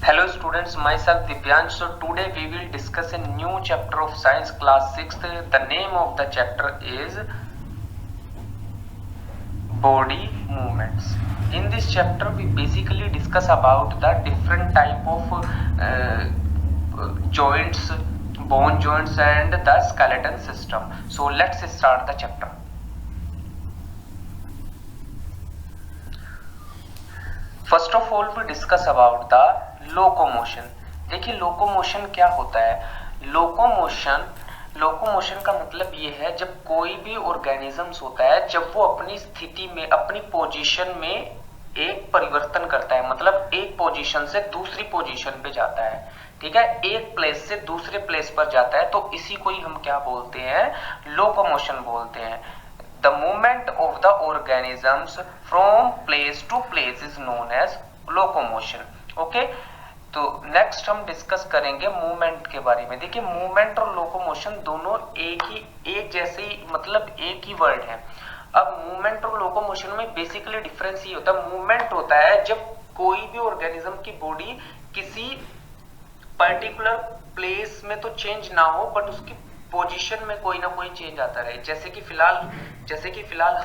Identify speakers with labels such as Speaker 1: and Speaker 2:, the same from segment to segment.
Speaker 1: Hello students, myself Divyansh. So today we will discuss a new chapter of science class 6th. The name of the chapter is body movements. In this chapter we basically discuss about the different type of joints, bone joints and the skeleton system. So let's start the chapter. First of all we discuss about the locomotion. देखिए locomotion क्या होता है. Locomotion का मतलब ये है जब कोई भी ऑर्गेनिजम्स होता है जब वो अपनी स्थिति में अपनी पोजीशन में एक परिवर्तन करता है, मतलब एक पोजीशन से दूसरी पोजीशन पे जाता है. ठीक है, एक प्लेस से दूसरे प्लेस पर जाता है, तो इसी को ही हम क्या बोलते हैं, लोकोमोशन बोलते हैं. The movement of the organisms from place to place is known as locomotion. Okay, तो नेक्स्ट हम डिस्कस करेंगे मूवमेंट के बारे में. देखिए मूवमेंट और लोकोमोशन दोनों एक जैसे ही, मतलब एक ही वर्ड है. अब मूवमेंट और लोकोमोशन में बेसिकली डिफरेंस ये होता है, मूवमेंट होता है जब कोई भी ऑर्गेनिज्म की बॉडी किसी पर्टिकुलर प्लेस में तो चेंज ना हो बट उसकी पोजीशन में कोई ना कोई चेंज आता रहे. जैसे कि फिलहाल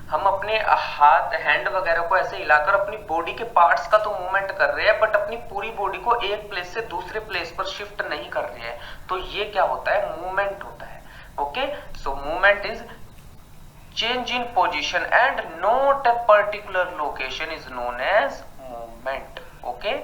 Speaker 1: हम अपने हाथ हैंड वगैरह को ऐसे हिलाकर अपनी बॉडी के पार्ट्स का तो मूवमेंट कर रहे हैं बट अपनी पूरी बॉडी को एक प्लेस से दूसरे प्लेस पर शिफ्ट नहीं कर रहे हैं. तो ये क्या होता है, मूवमेंट होता है. Okay, so movement is change in position and not a particular location is known as movement. Okay,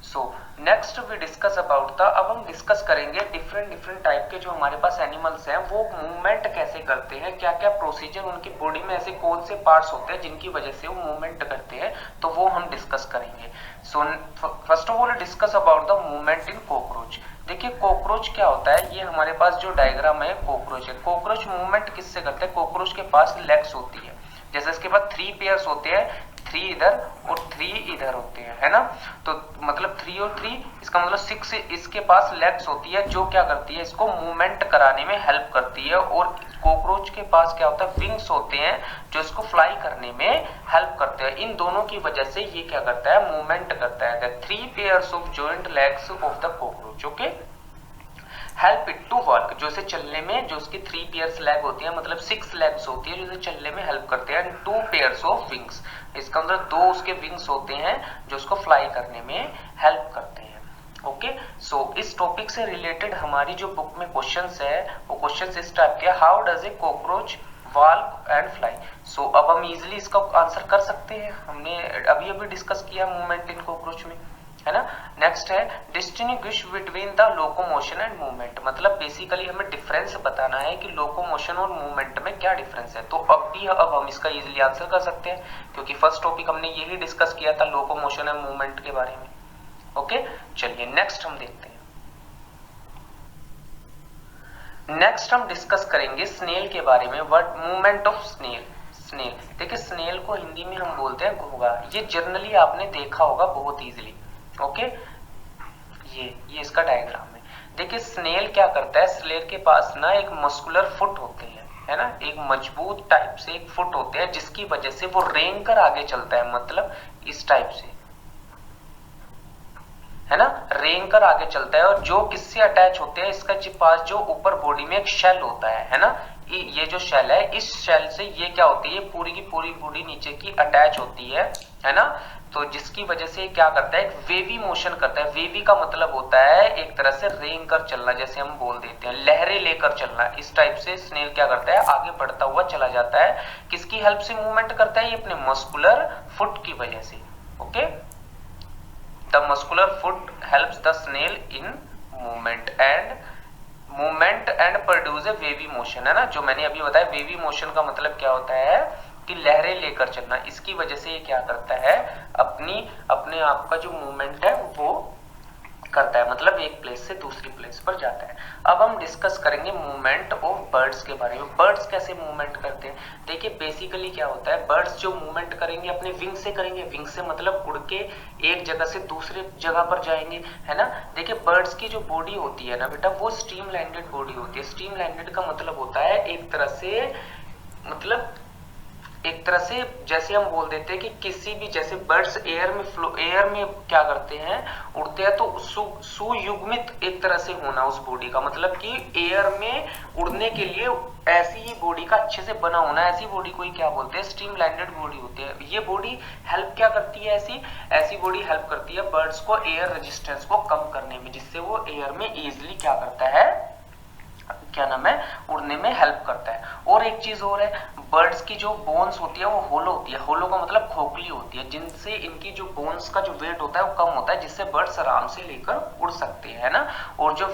Speaker 1: so next we discuss about the, अब हम डिस्कस करेंगे डिफरेंट टाइप के जो हमारे पास एनिमल्स हैं वो मूवमेंट कैसे करते हैं, क्या क्या प्रोसीजर उनकी बॉडी में ऐसे कौन से पार्ट्स होते हैं जिनकी वजह से वो मूवमेंट करते हैं, तो वो हम डिस्कस करेंगे. So first of all discuss about the movement in cockroach. देखिए कॉकरोच क्या होता है, ये हमारे पास जो डायग्राम है कॉकरोच है. कॉकरोच मूवमेंट किससे करते हैं, कॉकरोच के पास लेग्स होती है. जैसे इसके पास 3 पेयर्स होते हैं, 3 इधर और 3 इधर होते हैं, है ना. तो मतलब 3 और 3, इसका मतलब 6 इसके पास लेग्स होती है जो क्या करती है, इसको मूवमेंट कराने में हेल्प करती है. और कॉकरोच के पास क्या होता है, विंग्स होते हैं जो इसको फ्लाई करने में हेल्प करते हैं. इन दोनों की वजह से ये क्या करता है, मूवमेंट करता है. The 3 pairs of joint legs of the cockroach, okay, help it to work. जो इसे चलने में, जो उसकी 3 पेयर्स लेग होती है, मतलब 6 लेग्स होती है जो इसे चलने में हेल्प करते हैं. 2 पेयर्स ऑफ विंग्स, इसका मतलब 2 उसके विंग्स होते हैं जो उसको फ्लाई करने में हेल्प करते हैं. ओके, सो इस टॉपिक से रिलेटेड हमारी जो बुक में क्वेश्चंस है वो क्वेश्चंस इस टाइप के, how does a cockroach walk and fly. So अब हम इजिली इसका आंसर कर सकते हैं, हमने अभी डिस्कस किया मूवमेंट इन कॉकरोच में, है ना. नेक्स्ट है distinguish between the locomotion and movement. मतलब बेसिकली हमें डिफरेंस बताना है कि लोकोमोशन और मूवमेंट में क्या डिफरेंस है. तो अब हम इसका इजीली आंसर कर सकते हैं क्योंकि फर्स्ट टॉपिक हमने यही डिस्कस किया था, लोकोमोशन एंड मूवमेंट के बारे में. ओके, चलिए नेक्स्ट हम देखते हैं. नेक्स्ट हम डिस्कस करेंगे स्नेल के बारे में. Word movement of snail. Snail, देखिए स्नेल को हिंदी में हम बोलते हैं घोंघा. ये जनरली आपने देखा होगा बहुत इजीली. ओके, ये इसका डायग्राम है. देखिए स्नेल क्या करता है, स्नेल के पास ना एक मस्कुलर फुट होते हैं, है ना, एक मजबूत टाइप से एक फुट होते हैं जिसकी वजह से वो रेंग कर आगे चलता है. मतलब इस टाइप से, है ना, रेंग कर आगे चलता है. और जो किससे अटैच होते हैं, इसका पास जो ऊपर बॉडी में एक शेल होता है ना, ये जो शेल है, इस शेल से ये क्या होती है, पूरी की पूरी बॉडी नीचे की अटैच होती है ना. तो जिसकी वजह से क्या करता है, एक वेवी मोशन करता है. वेवी का मतलब होता है एक तरह से रेंग कर चलना, जैसे हम बोल देते हैं लहरें लेकर चलना. इस टाइप से स्नेल क्या करता है, आगे बढ़ता हुआ चला जाता है. किसकी हेल्प से मूवमेंट करता है, ये अपने मस्कुलर फुट की वजह से. Okay, the muscular foot helps the snail in movement and produce a wavy motion, है ना. जो मैंने अभी बताया वेवी मोशन का मतलब क्या होता है कि लहरें लेकर चलना. इसकी वजह से ये क्या करता है, अपने आप का जो मूवमेंट है वो करता है, मतलब एक प्लेस से दूसरी प्लेस पर जाता है. अब हम डिस्कस करेंगे मूवमेंट ऑफ बर्ड्स के बारे में. बर्ड्स कैसे मूवमेंट करते हैं. देखिए बेसिकली क्या होता है, बर्ड्स जो मूवमेंट करेंगे अपने विंग से करेंगे. विंग से मतलब उड़ के एक जगह से दूसरे जगह पर जाएंगे, है ना. देखिए बर्ड्स की जो बॉडी होती है ना बेटा, वो स्टीम लैंडेड बॉडी होती है. स्टीम लैंडेड का मतलब होता है एक तरह से, मतलब एक तरह से जैसे हम बोल देते हैं कि किसी भी, जैसे बर्ड्स एयर में क्या करते हैं, उड़ते हैं, तो सुयुग्मित एक तरह से होना उस बॉडी का, मतलब कि एयर में उड़ने के लिए ऐसी ही बॉडी का अच्छे से बना होना, ऐसी बॉडी को ही क्या बोलते हैं, स्ट्रीमलाइनेड बॉडी होती है। ये बॉडी हेल्प क्या करती है, ऐसी बॉडी हेल्प करती है बर्ड्स को एयर रेजिस्टेंस को कम करने में, जिससे वो एयर में इजिली क्या करता है, क्या नाम है, उड़ने में हेल्प करता है। और एक चीज और है, बर्ड्स की जो बोन्स होती है वो होलो होती है, होलो का मतलब खोखली होती है, जिनसे इनकी जो बोन्स का जो वेट होता है वो कम होता है, जिससे बर्ड्स आराम से लेकर उड़ सकते हैं ना। और जो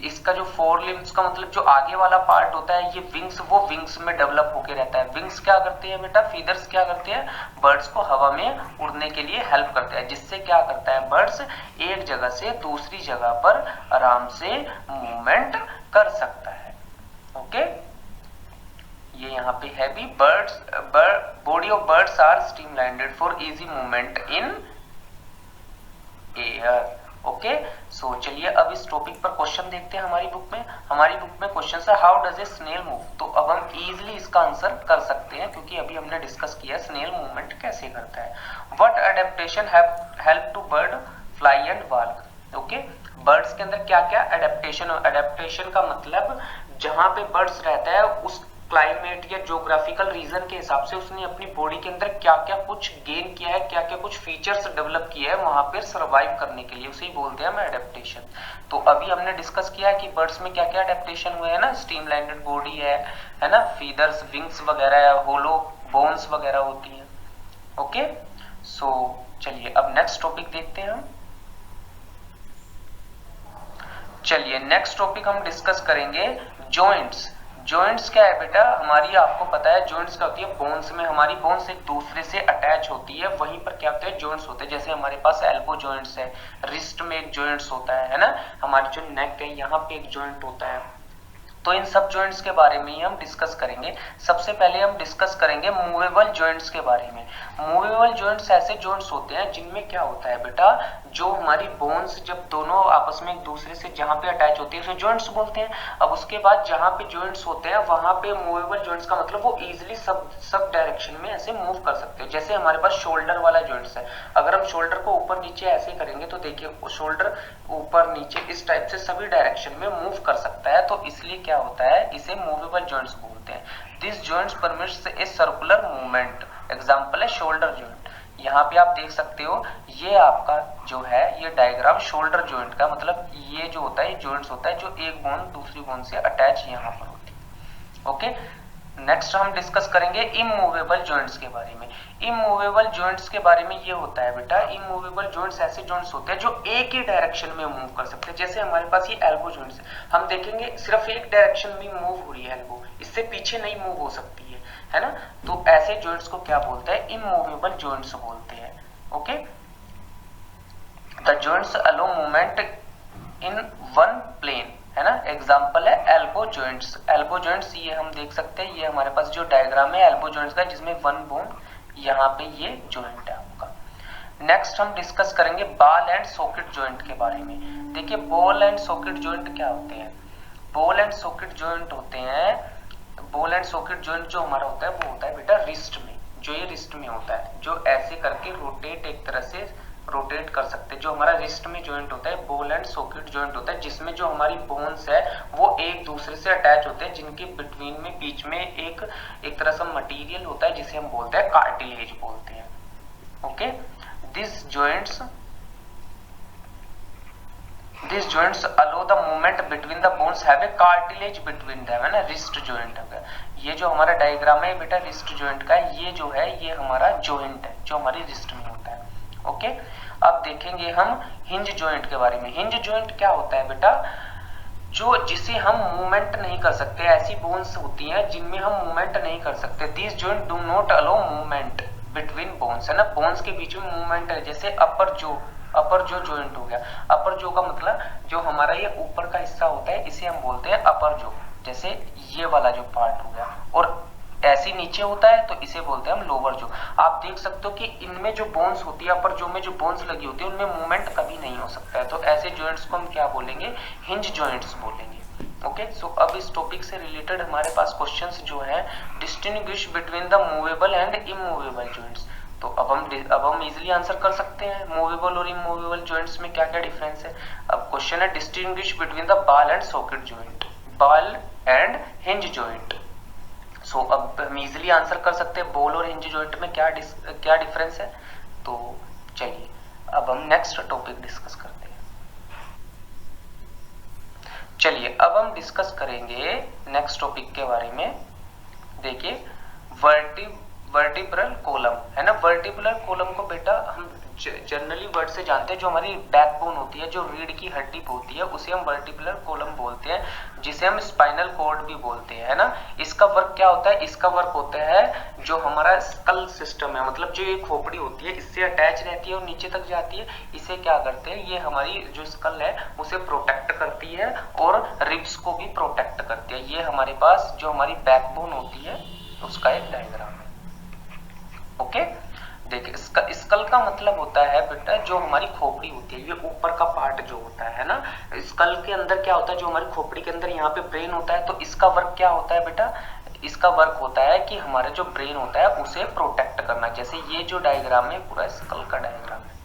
Speaker 1: इसका जो फोर लिम्स का मतलब जो आगे वाला पार्ट होता है, ये विंग्स, वो विंग्स में डेवलप होकर रहता है। विंग्स क्या करते हैं बेटा, फीदर्स क्या करते हैं, बर्ड्स को हवा में उड़ने के लिए हेल्प करते हैं, जिससे क्या करता है, बर्ड्स एक जगह से दूसरी जगह पर आराम से मूवमेंट कर सकता है। ओके, ये यहाँ पे है भी, body of birds are streamlined for easy movement in air. Okay, so चलिए अब इस टॉपिक पर क्वेश्चन देखते हैं। हमारी बुक में क्वेश्चन है how does a snail move. तो अब हम इजीली इसका आंसर कर सकते हैं, क्योंकि अभी हमने डिस्कस किया स्नेल मूवमेंट कैसे करता है। What adaptation help to bird fly and walk. Okay, birds के अंदर क्या क्या एडेप्टेशन का मतलब जहां पे बर्ड्स रहता है उस क्लाइमेट या ज्योग्राफिकल रीजन के हिसाब से उसने अपनी बॉडी के अंदर क्या क्या कुछ गेन किया है, क्या क्या कुछ फीचर्स डेवलप किया है वहां पर सर्वाइव करने के लिए, उसे ही बोलते हैं हम एडेप्टेशन। तो अभी हमने डिस्कस किया है कि बर्ड्स में क्या क्या एडेप्टेशन हुए हैं ना, स्ट्रीमलाइनेड बॉडी है ना, फीदर्स, विंग्स वगैरह, होलो बोन्स वगैरह होती है। ओके, सो चलिए अब नेक्स्ट टॉपिक देखते हैं हम। चलिए नेक्स्ट टॉपिक हम डिस्कस करेंगे जॉइंट्स। जॉइंट्स क्या है बेटा, हमारी आपको पता है जॉइंट्स क्या होती है, बोन्स में हमारी बोन्स एक दूसरे से अटैच होती है, वहीं पर क्या होते हैं, जॉइंट्स होते हैं। जैसे हमारे पास एल्बो जॉइंट्स है, रिस्ट में एक जॉइंट्स होता है ना, हमारी जो नेक है यहाँ पे एक जॉइंट होता है। तो इन सब जॉइंट्स के बारे में ही हम डिस्कस करेंगे। सबसे पहले हम डिस्कस करेंगे मूवेबल जॉइंट्स के बारे में। मूवेबल जॉइंट्स ऐसे जॉइंट्स होते हैं जिनमें क्या होता है बेटा, जो हमारी बोन्स जब दोनों आपस में एक दूसरे से जहां पे अटैच होती है उसे जॉइंट्स बोलते हैं। अब उसके बाद जहां पे जॉइंट्स होते हैं वहां पे मूवेबल जॉइंट्स का मतलब वो इजिली सब डायरेक्शन में ऐसे मूव कर सकते हैं। जैसे हमारे पास शोल्डर वाला जॉइंट्स है, अगर हम शोल्डर को ऊपर नीचे ऐसे करेंगे तो देखिए शोल्डर ऊपर नीचे इस टाइप से सभी डायरेक्शन में मूव कर सकता है, तो इसलिए क्या होता है, इसे मूवेबल जॉइंट्स बोलते हैं। This joints permits a circular movement. Example है शोल्डर जॉइंट। यहाँ पे आप देख सकते हो, ये आपका जो है ये डायग्राम शोल्डर जॉइंट का, मतलब ये जो होता है जॉइंट्स होता है जो एक बोन दूसरी बोन से अटैच यहाँ पर होती है। ओके, नेक्स्ट हम डिस्कस करेंगे इमूवेबल जॉइंट्स के बारे में। इमूवेबल जॉइंट्स के बारे में ये होता है बेटा, इमूवेबल जॉइंट्स ऐसे जॉइंट्स होते हैं जो एक ही डायरेक्शन में मूव कर सकते हैं। जैसे हमारे पास ये एल्बो जॉइंट्स है, हम देखेंगे सिर्फ एक डायरेक्शन में मूव हो रही है एल्बो, इससे पीछे नहीं मूव हो सकती है ना। तो ऐसे जॉइंट्स को क्या बोलते हैं, इमूवेबल जॉइंट्स बोलते हैं। Okay, the joints allow movement in one plane, है ना। एग्जांपल है एल्बो जॉइंट्स। एल्बो जॉइंट्स ये हम देख सकते हैं, ये हमारे पास जो डायग्राम है एल्बो जॉइंट्स का, जिसमें वन बोन यहाँ पे ये जॉइंट है आपका। नेक्स्ट हम डिस्कस करेंगे बॉल एंड सॉकेट जॉइंट के बारे में। देखिए बॉल एंड सॉकेट जॉइंट क्या होते हैं। बॉल एंड सॉकेट जॉइंट होते हैं, बॉल एंड सॉकेट जॉइंट जो हमारा होता है वो होता है बेटा रिस्ट में, जो ये रिस्ट में होता है, जो ऐसे करके रोटेट एक तरह से रोटेट कर सकते हैं, जो हमारा रिस्ट में जॉइंट होता है बॉल एंड सॉकेट जॉइंट होता है, जिसमें जो हमारी बोन्स है वो एक दूसरे से अटैच होते हैं, जिनके बिटवीन में बीच में एक तरह से मटेरियल होता है जिसे हम बोलते हैं कार्टिलेज बोलते हैं। Okay, this joints allow the movement between the bones have a cartilage between them, है ना, रिस्ट जॉइंट हो गया। ये जो हमारा डायग्राम है बेटा रिस्ट जॉइंट का, ये जो है ये हमारा जॉइंट है जो हमारी रिस्ट में होता है। ओके, अब देखेंगे हम हिंज जॉइंट के बारे में। हिंज जॉइंट क्या होता है बेटा, जिसे हम मूवमेंट नहीं कर सकते, ऐसी बोन्स होती हैं जिनमें हम मूवमेंट नहीं कर सकते। This joint do not allow movement between bones, है ना, बोन्स के बीच में मूवमेंट है। जैसे अपर जो जॉइंट हो गया। अपर जो का मतलब जो हमारा ये ऊपर का हिस्सा होता है इसे हम बोलते हैं अपर जो, जैसे ये वाला जो पार्ट हो गया, और ऐसी नीचे होता है तो इसे बोलते हैं हम लोअर जो। आप देख सकते हो कि इनमें जो बोन्स होती है, अपर जो में जो बोन्स लगी होती है, उनमें मूवमेंट कभी नहीं हो सकता है, तो ऐसे जॉइंट्स को हम क्या बोलेंगे, हिंज जॉइंट्स बोलेंगे। ओके सो अब इस टॉपिक से रिलेटेड हमारे पास क्वेश्चंस जो है, distinguish between the movable and immovable joints. तो अब हम इजीली आंसर कर सकते हैं मूवेबल और इमूवेबल जॉइंट्स में क्या क्या डिफरेंस है। अब क्वेश्चन है distinguish between the ball and socket joint, ball and hinge joint. So अब हम इजीली आंसर कर सकते हैं बॉल और हिंज जॉइंट में क्या डिफरेंस है। तो चलिए अब हम नेक्स्ट टॉपिक डिस्कस करते हैं। चलिए अब हम डिस्कस करेंगे नेक्स्ट टॉपिक के बारे में। देखिए वर्टिब्रल कॉलम है ना। वर्टिब्रल कॉलम को बेटा हम जनरली वर्ड से जानते हैं, जो हमारी बैकबोन होती है, जो रीढ़ की हड्डी होती है, उसे हम वर्टिब्रल कॉलम बोलते हैं, जिसे हम स्पाइनल कॉर्ड भी बोलते हैं, है ना। इसका वर्क क्या होता है, इसका वर्क होता है जो हमारा स्कल सिस्टम है, मतलब जो ये खोपड़ी होती है इससे अटैच रहती है और नीचे तक जाती है, इसे क्या करते हैं, ये हमारी जो स्कल है उसे प्रोटेक्ट करती है और रिब्स को भी प्रोटेक्ट करती है। ये हमारे पास जो हमारी बैकबोन होती है उसका एक डायग्राम है। ओके देखिए स्कल का मतलब होता है बेटा जो हमारी खोपड़ी होती है, ये ऊपर का पार्ट जो होता है ना। स्कल के अंदर क्या होता है, जो हमारी खोपड़ी के अंदर यहाँ पे ब्रेन होता है, तो इसका वर्क क्या होता है बेटा, इसका वर्क होता है कि हमारा जो ब्रेन होता है उसे प्रोटेक्ट करना। जैसे ये जो डायग्राम है पूरा स्कल का डायग्राम है।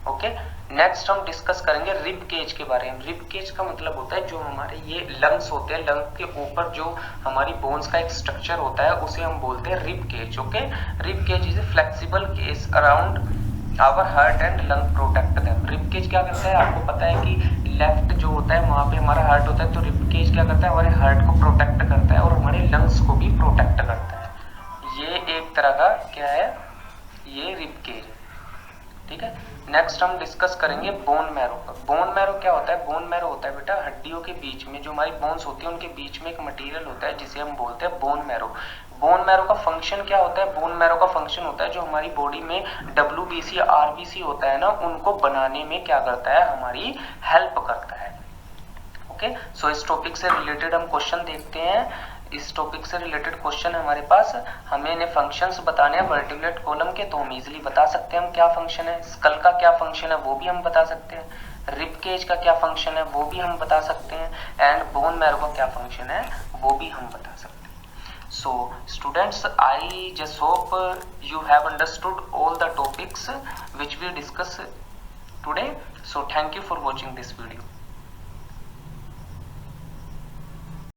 Speaker 1: ओके नेक्स्ट हम डिस्कस करेंगे रिब केज के बारे में। रिब केज का मतलब होता है जो हमारे ये लंग्स होते हैं, लंग के ऊपर जो हमारी बोन्स का एक स्ट्रक्चर होता है उसे हम बोलते हैं rib cage. Okay rib cage is a flexible cage around our heart and lung protect them. Rib cage क्या करता है, आपको पता है कि लेफ्ट जो होता है वहां पे हमारा हार्ट होता है, तो रिब केज क्या करता है, हमारे हार्ट को प्रोटेक्ट करता है और हमारे लंग्स को भी प्रोटेक्ट करता है। ये एक तरह का क्या है, ये रिब केज है, ठीक है। नेक्स्ट हम डिस्कस करेंगे बोन मैरो का। बोन मैरो क्या होता है, बोन मैरो होता है बेटा हड्डियों के बीच में जो हमारी बोन्स होती है उनके बीच में एक मटेरियल होता है जिसे हम बोलते हैं बोन मैरो। बोन मैरो का फंक्शन क्या होता है, बोन मैरो का फंक्शन होता है जो हमारी बॉडी में WBC RBC होता है ना, उनको बनाने में क्या करता है, हमारी हेल्प करता है। ओके सो इस टॉपिक से रिलेटेड हम क्वेश्चन देखते हैं। इस टॉपिक से रिलेटेड क्वेश्चन हमारे पास, हमें इन्हें फंक्शंस बताने हैं वर्टिब्रेट कॉलम के, तो हम इजीली बता सकते हैं हम क्या फंक्शन है। स्कल का क्या फंक्शन है वो भी हम बता सकते हैं, रिब केज का क्या फंक्शन है वो भी हम बता सकते हैं, एंड बोन मैरो का क्या फंक्शन है वो भी हम बता सकते हैं। So students I just hope you have understood all the topics which we discuss today. So thank you for watching this video.